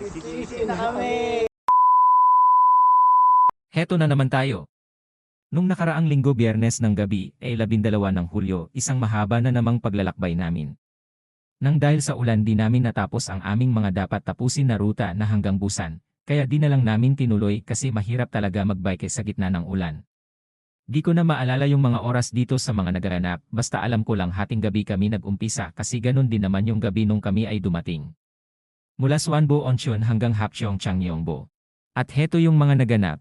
Easy na kami. Heto na naman tayo. Nung nakaraang linggo Biyernes ng gabi, 12 ng Hulyo, isang mahaba na namang paglalakbay namin. Nang dahil sa ulan di namin natapos ang aming mga dapat tapusin na ruta na hanggang Busan, kaya di na lang namin tinuloy kasi mahirap talaga magbike sa gitna ng ulan. Di ko na maalala yung mga oras dito sa mga nagaganap, basta alam ko lang hating gabi kami nag-umpisa kasi ganun din naman yung gabi nung kami ay dumating. Mula Suanbo Oncheon hanggang Hapcheong Changyongbo. At heto yung mga naganap.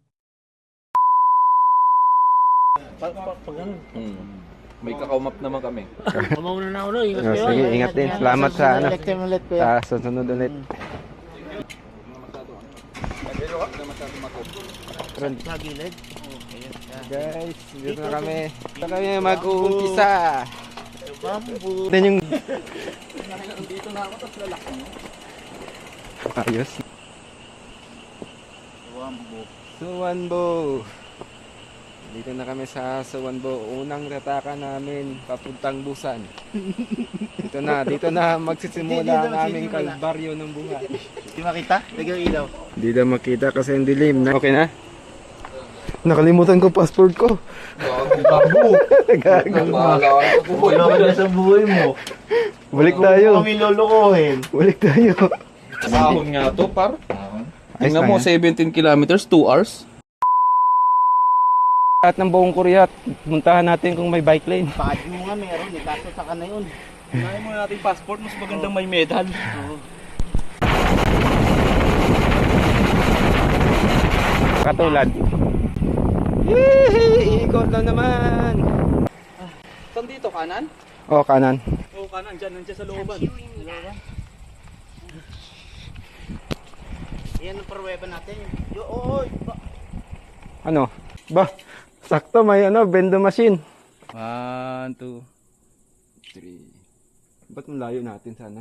May kakaumap naman kami. Mauna na ulo. Ingat Oh, kayo. sige, ingat din. Salamat sa ano. Ulit kuya. Sa susunod ulit. Sa gilid. Guys, dito na kami. Dito kami mag-uumpisa. Bamboo. Then yung... Dito na ako, tapos lalaki mo. Ayos. Suwanbo. Dito na kami sa Suwanbo. Unang ratakan namin papuntang Busan. Dito na magsisimula ang aming kalbaryo ng buhay. Di makita? Lagyan ilaw. Hindi na makita kasi ang dilim na. Okay na? Nakalimutan ko passport ko. Bago. Gago. Wala ka na sa buhay mo. Balik tayo. Kung kami lulukuhin. Balik tayo. Sahon nga to, par. Ayos Tingnan na mo, yan. 17 kilometers, 2 hours. At ng buong Korea, puntahan natin kung may bike lane. Bakit mo nga meron eh. Kaso saka na yun. Unahin mo natin passport, mas magandang may medal. Katulad. Yee! Ikot lang naman. Saan dito, kanan? Oh, kanan. Oo, kanan, nandiyan sa looban. Yan ang parweba natin. Oy! Ano? Ba, sakto may ano, bendo machine. 1, 2, 3. Ba't malayo natin sana?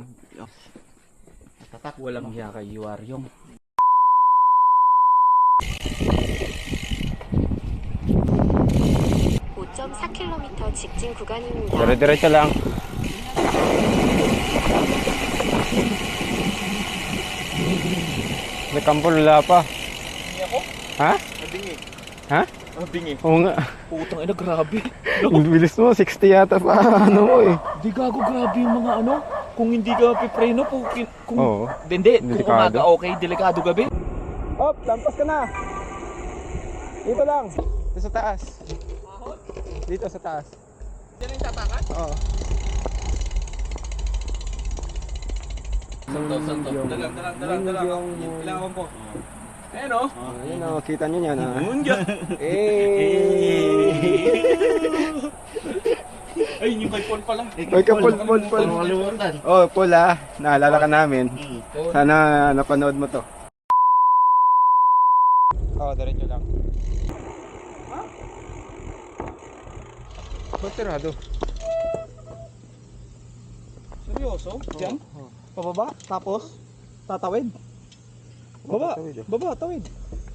Tatak, walang hiya kay Yuaryong. (5.4km) 직진 구간입니다. Dire-diretso lang. May kampol wala pa. Bingi ako? Ha? Bingi. Ha? Bingi. Oo nga. Putang ina, grabe. Ang bilis mo, 60 yata pa. Ano mo eh. Di gago, grabe yung mga ano. Kung hindi ka pipreno, kung Oo. hindi, kung Delikado. umaga okay, delikado gabi. Hop, lampas ka na. Dito lang. Dito sa taas. Dito sa taas. Diyan yung tatakan? Oo. Santo. Dalang. Ilawan po. Ayan o. Ayun o, kita nyo yan ha. Ay, yung kay Paul pala. Ay, ka Paul. Kalimutan. Oh, Paul ah. Naalala ka namin. Sana napanood mo to. Oo, diretso lang. Ba't tirado? Seryoso? Diyan? Oo. Pababa? Tapos? Tatawid? Baba. Tatawid, oh. Baba, tawid.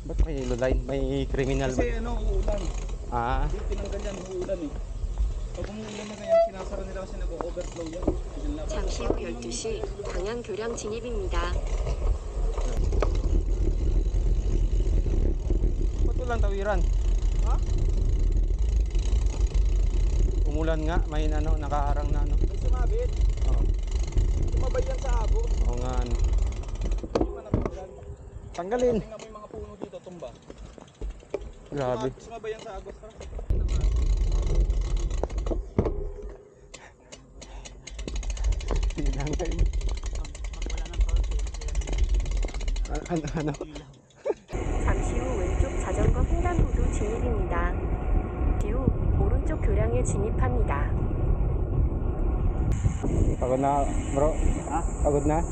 Ba't may yellow line? May criminal ba? Kasi ano, uulan. Ah, Hindi tinanggal yan, uulan eh. Pag umuulan na ganyan, sinasara nila kasi nag-overflow yan. 잠시 후 12시 광양 교량 진입입니다. ba't walang tawiran? Ha? Umulan nga, may ano, nakaharang na ano. May sumabit. Oo. Sumabay yan sa agos. Oo nga ano. Hindi man natanggal. Tanggalin. Tingnan mo yung mga puno dito, tumba. Grabe. Sumabay yan sa agos. Tara. Tinanggal. Ano? 잠시 후 왼쪽 자전거 횡단보도 진입입니다. 이후 오른쪽 교량에 진입합니다. Pagod na, bro? Ha? Pagod na?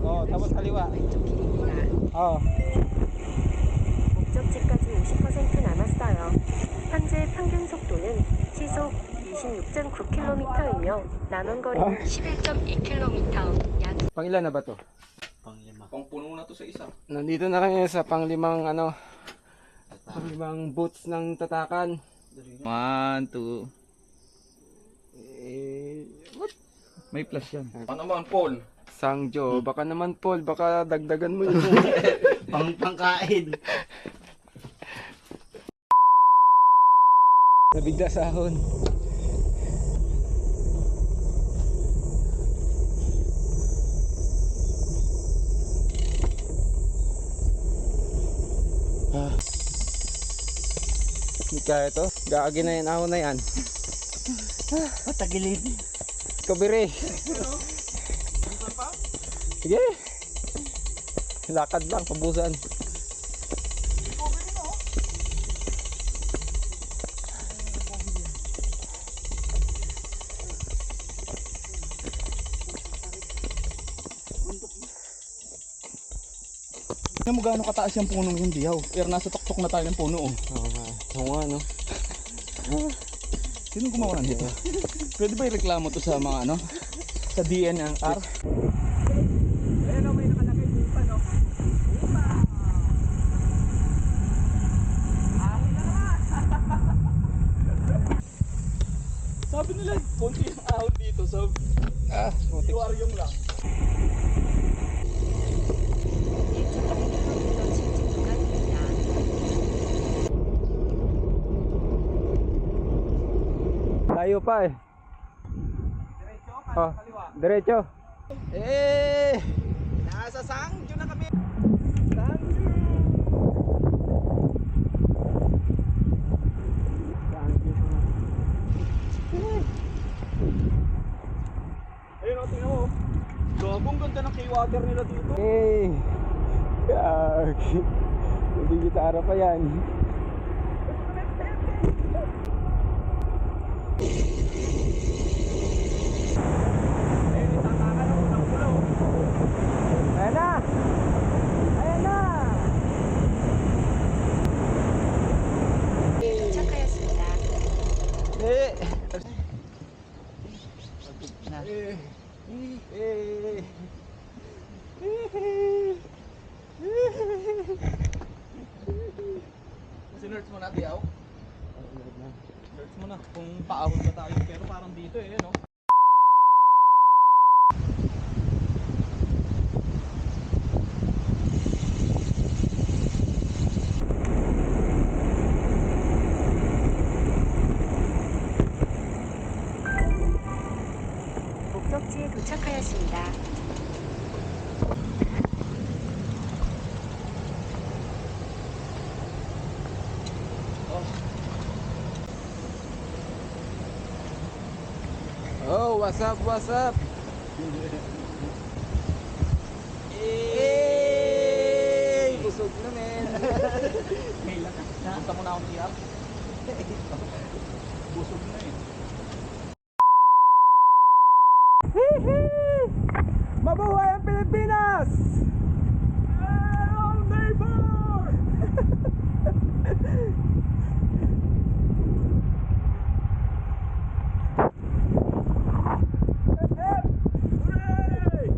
Oo, tapos kaliwa. 왼쪽 길입니다. Oo. 목적지까지 50% 남았어요. 현재 평균 속도는 시속 26.9km이며 남은 거리는 11.2km. 약 Pangilan na ba to? Pang puno na to sa isa. Nandito na kami sa panglimang ano, panglimang boots ng tatakan. 1, 2. Eh, what? May plus yan. Ano man, Paul? Sangjo, baka naman Paul, baka dagdagan mo yun. Pangkain. Nabigla sahon. Hindi kaya ito. Gagawin na yan. Ahon na yan. Patagilid. Kabiri. Sige. Lakad lang, pabusan. Tingnan mo gaano kataas yung punong yung dihaw. Pero nasa tuktok na tayo ng puno oh. Oo nga. Oo nga, no? Sino gumawa nito? Pwede ba ireklamo to sa mga ano? Sa DNR? Ayan o, may nakalagay bupa no? Bupa! Ahon na naman! Sabi nila, konti yung ahon dito. So, aquarium lang. Layo pa eh. Diretso, Oh, kaliwa. diretso. Eh! Nasa Sangjo na kami! Ayun o, tingnan mo. Gagong ganda ng key-water nila dito. Eh! Gagi. Hindi gitara pa yan. Ayun, itataka na unang pulo. Ayan na! Ayan na! 도착하였습니다. Eh! Na. Eh! Sinerch mo na, Diaw? Search mo na kung paahon ba tayo. Pero parang dito eh, no? 목적지에 도착하였습니다. Oh, what's up, what's up? Hey! Busog na, men. May lakas na. Punta mo na akong tiyak. Busog na eh. Mabuhay ang Pilipinas! Hello, neighbor! Hooray!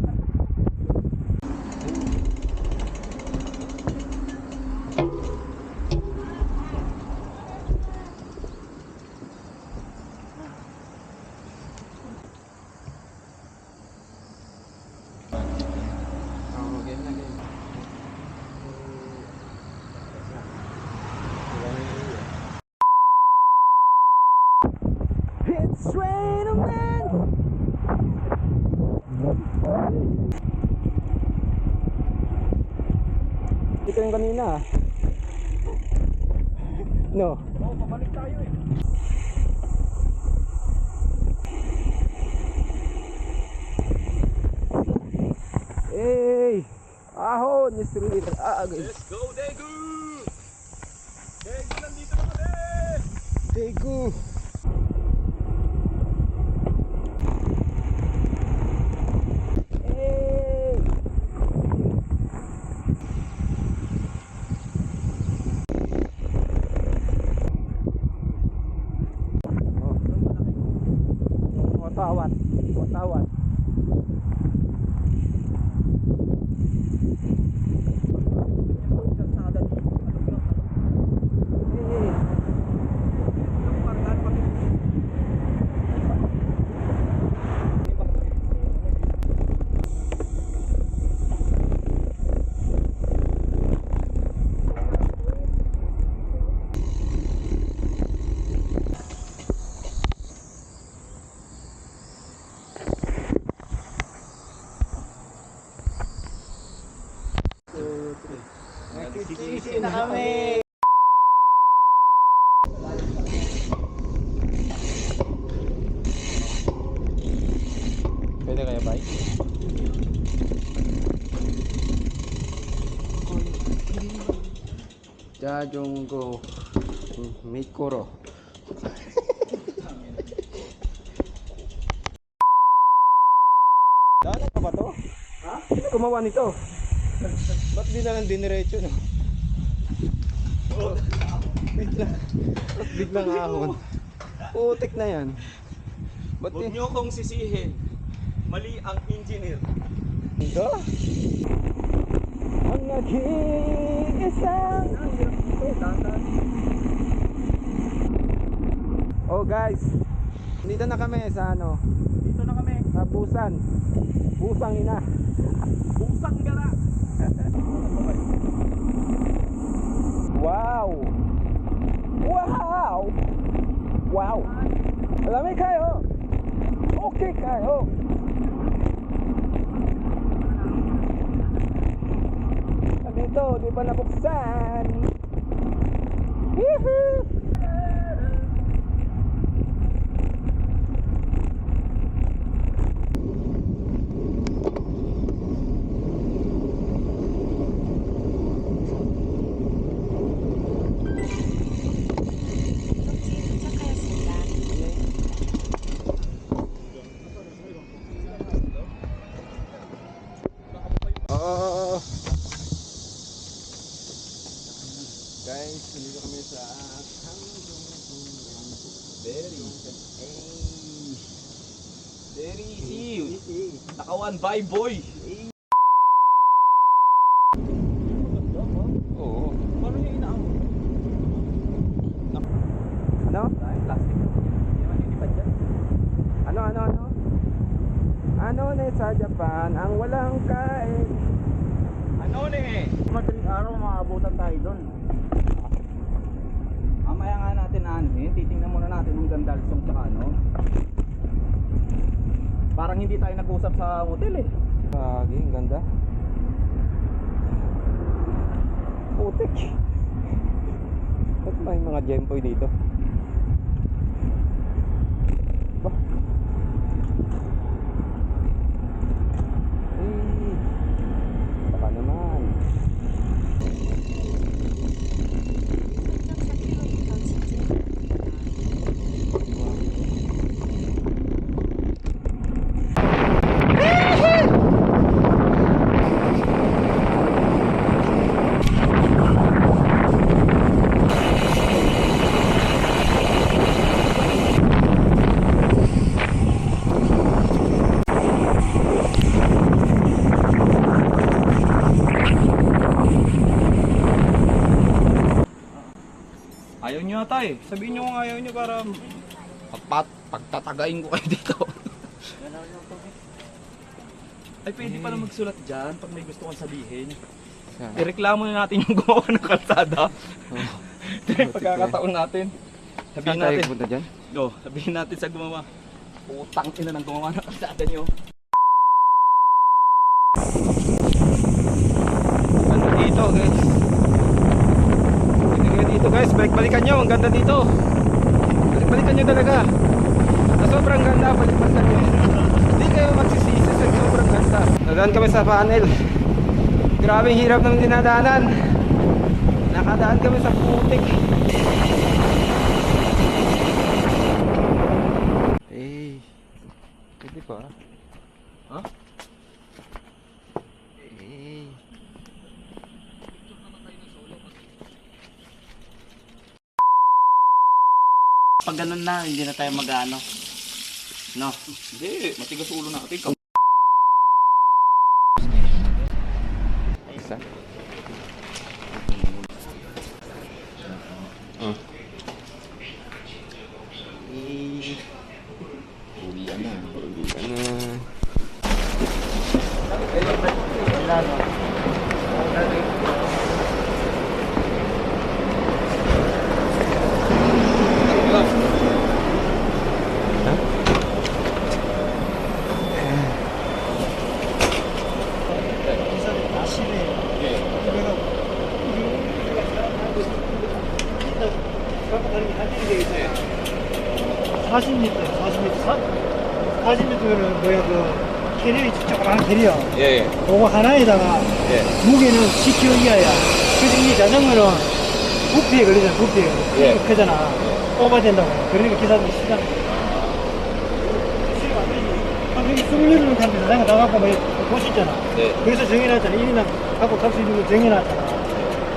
Oh, game na, game. It's raining man! Ito yung kanina ah. No. Oh, pabalik tayo eh. Hey! Ahon! Yes, Ruiter. Guys. Let's go, Daegu! Daegu, nandito na kami! Tegu! Hey! Watawat. Watawat. Kalsada dito. Ano ba? Hey! Yung parang Sisi na kami. Pwede kaya bike? Jajonggo Mikoro. Daan pa ba to? Ha? Sino gumawa nito? Ba't di na lang diniretso, no? Biglang ahon. Putik na yan. Ba't Huwag nyo kong sisihin. Mali ang engineer. ito? Ang nag-iisang Oh guys, dito na kami sa ano? Dito na kami. Sa Busan. Busang ina. Busang gara. Wow! Wow! Wow! Alamig kayo! Okay kayo! Dito, di pa nabuksan! Woohoo! Oh, guys, dito kami sa Very easy. Naka 1 by boy. oo. Paano yung inaamon? Ano? Plastic. Hindi naman nilipad dyan. Ano? Ano na sa Japan ang walang kain? Ano ne? Madaling araw, maabutan tayo doon. Mamaya nga natin anuhin. Titingnan muna natin yung Gandalsong tsaka ano. Parang hindi tayo nag-usap sa hotel eh. Lagi, ang ganda. Putik. Ba't may mga gempoy dito? Bah. Eh, baka naman. Ayaw nyo ata eh. Sabihin nyo kung ayaw nyo para pagtatagain ko kayo dito. Ay pwede pala magsulat dyan pag may gusto kong sabihin. Ireklamo na natin yung gumawa ng kalsada. Ito yung pagkakataon natin. Sabihin Saan tayo natin. punta dyan? Sabihin natin sa gumawa. Putang ina ng gumawa ng kalsada nyo. Ganda dito, guys. Ganda dito, guys. Balik-balikan nyo. Ang ganda dito. Balik-balikan nyo talaga. Sa sobrang ganda, balik-balikan nyo. Hindi kayo magsisisi sa sobrang ganda. Nadaan kami sa panel. Grabe hirap ng dinadaanan. Nakadaan kami sa putik. Eh, pwede pa. Ha? Eh. Pag ganun na, hindi na tayo mag-ano. No? Hindi, matigas ulo natin. Isa. Uwian na. 40m, 40m는 뭐야 그 캐리어 조그만 캐리어. 예, 예. 그거 하나에다가 예. 무게는 10kg 이하야. 그래서 이 자전거는 부피에 걸리잖아, 부피에. 예. 크잖아. 오버된다고. 그러니까 기사들이 시장. 여기 27명 타는데 자전거 다 갖고 막 보시잖아. 네. 그래서 정해놨잖아. 1인당 갖고 탈 수 있는 거 정해놨잖아.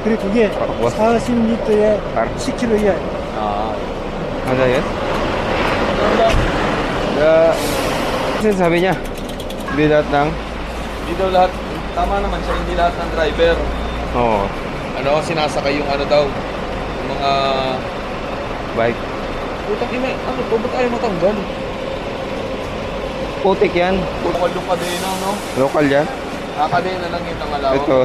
그래 그게 뭐? 40m에 10kg 이하야. Ada ya? Ada. Ano sabi niya? Hindi lahat ng... Hindi daw lahat, tama naman siya, hindi lahat ng driver. Oo. Ano, sinasakay yung ano daw, yung mga... Bike. Putang ina, ano to, ba't ayaw matanggal? Putik yan. Lokal yung kadena, no? Local yan. Kadena lang yung tangalawang. Ito.